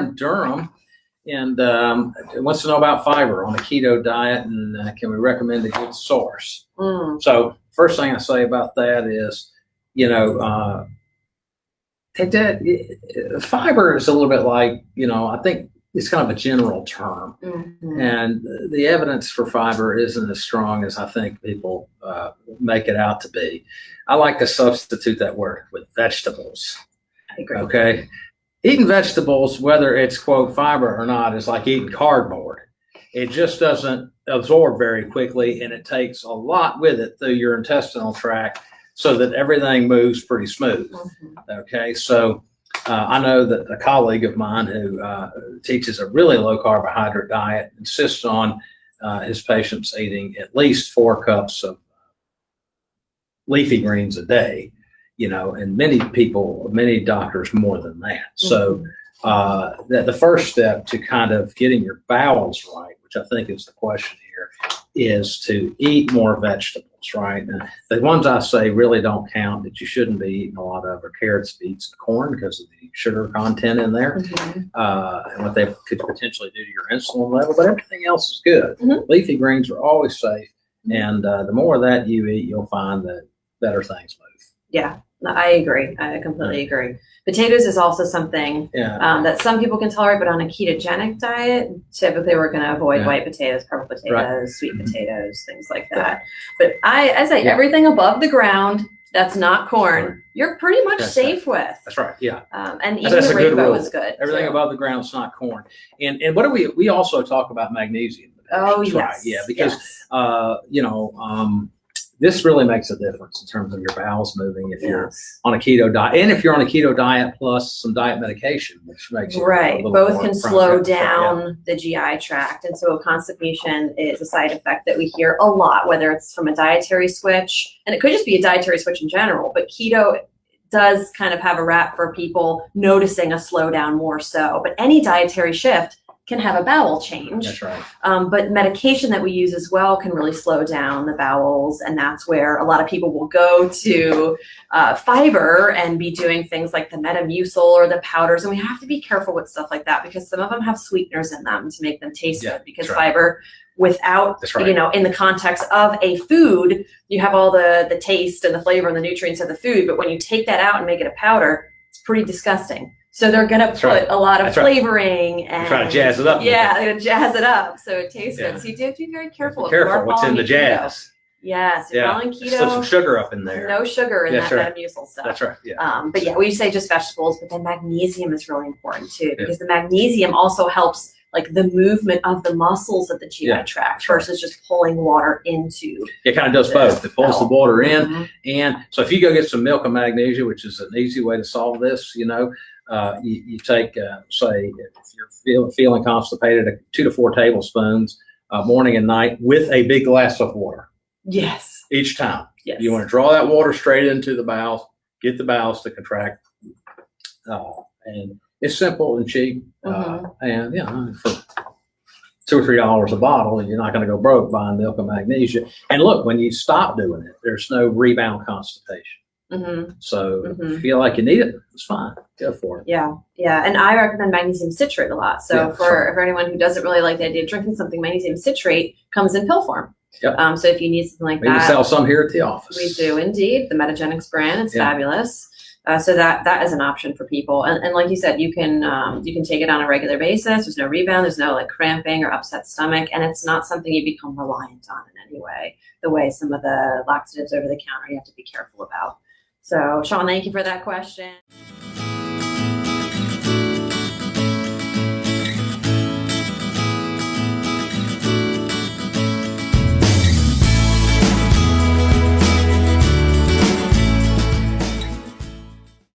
from Durham, and wants to know about fiber on a keto diet, and can we recommend a good source? So first thing I say about that is, fiber is a little bit like, I think it's kind of a general term, and the evidence for fiber isn't as strong as I think people make it out to be. I like to substitute that word with vegetables. I agree. Okay. Eating vegetables, whether it's quote fiber or not, is like eating cardboard. It just doesn't absorb very quickly, and it takes a lot with it through your intestinal tract so that everything moves pretty smooth. Okay, so I know that a colleague of mine who teaches a really low carbohydrate diet insists on his patients eating at least 4 cups of leafy greens a day. And many doctors more than that. So the first step to kind of getting your bowels right, which I think is the question here, is to eat more vegetables, right? And the ones I say really don't count that you shouldn't be eating a lot of are carrots, beets, and corn because of the sugar content in there and what they could potentially do to your insulin level, but everything else is good. Leafy greens are always safe, and the more of that you eat, you'll find that better things move. Yeah, I agree. I completely agree. Potatoes is also something that some people can tolerate, but on a ketogenic diet, typically we're going to avoid white potatoes, purple potatoes, sweet potatoes, things like that. But I say everything above the ground that's not corn, you're pretty much safe with. That's right. Yeah. And even the rainbow is good. Everything above the ground is not corn. And what do we also talk about magnesium? Oh, yes. Right. Yeah, because this really makes a difference in terms of your bowels moving if you're on a keto diet, and if you're on a keto diet plus some diet medication, which makes it both can slow down the GI tract. And so constipation is a side effect that we hear a lot, whether it's from a dietary switch, and it could just be a dietary switch in general, but keto does kind of have a rap for people noticing a slowdown more so. But any dietary shift can have a bowel change. That's right. But medication that we use as well can really slow down the bowels. And that's where a lot of people will go to fiber and be doing things like the Metamucil or the powders. And we have to be careful with stuff like that because some of them have sweeteners in them to make them taste good, because fiber without, in the context of a food, you have all the taste and the flavor and the nutrients of the food. But when you take that out and make it a powder, it's pretty disgusting. So they're going to put a lot of flavoring and try to jazz it up. Yeah, they're going to jazz it up so it tastes good. So you do have to be very careful. Careful what's in the jazz. Yes, you're following keto. Slip some sugar up in there. No sugar in that Metamucil stuff. That's right. Yeah. But we say just vegetables, but then magnesium is really important too, because the magnesium also helps like the movement of the muscles of the GI tract versus just pulling water into. It kind of does both. It pulls the water in, and so if you go get some milk and magnesia, which is an easy way to solve this, you take, say, if you're feeling constipated, 2 to 4 tablespoons morning and night with a big glass of water. Yes. Each time. Yes. You want to draw that water straight into the bowels, get the bowels to contract, and it's simple and cheap. And for $2 or $3 a bottle, you're not going to go broke buying milk and magnesia. And look, when you stop doing it, there's no rebound constipation. So if you feel like you need it, it's fine. Go for it. Yeah. And I recommend magnesium citrate a lot. So for anyone who doesn't really like the idea of drinking something, magnesium citrate comes in pill form. Yep. So if you need something like that, we sell some here at the office. We do indeed. The Metagenics brand, it's fabulous. So that is an option for people. And like you said, you can take it on a regular basis. There's no rebound. There's no like cramping or upset stomach. And it's not something you become reliant on in any way, the way some of the laxatives over the counter you have to be careful about. So Shawn, thank you for that question.